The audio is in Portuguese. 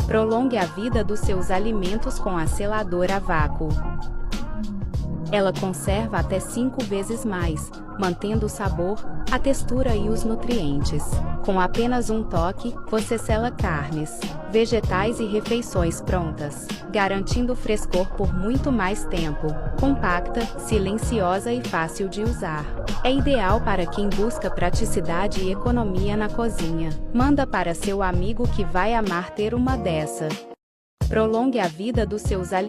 Prolongue a vida dos seus alimentos com a seladora a vácuo. Ela conserva até 5 vezes mais, mantendo o sabor, a textura e os nutrientes. Com apenas um toque, você sela carnes, vegetais e refeições prontas, garantindo frescor por muito mais tempo. Compacta, silenciosa e fácil de usar. É ideal para quem busca praticidade e economia na cozinha. Manda para seu amigo que vai amar ter uma dessa. Prolongue a vida dos seus alimentos.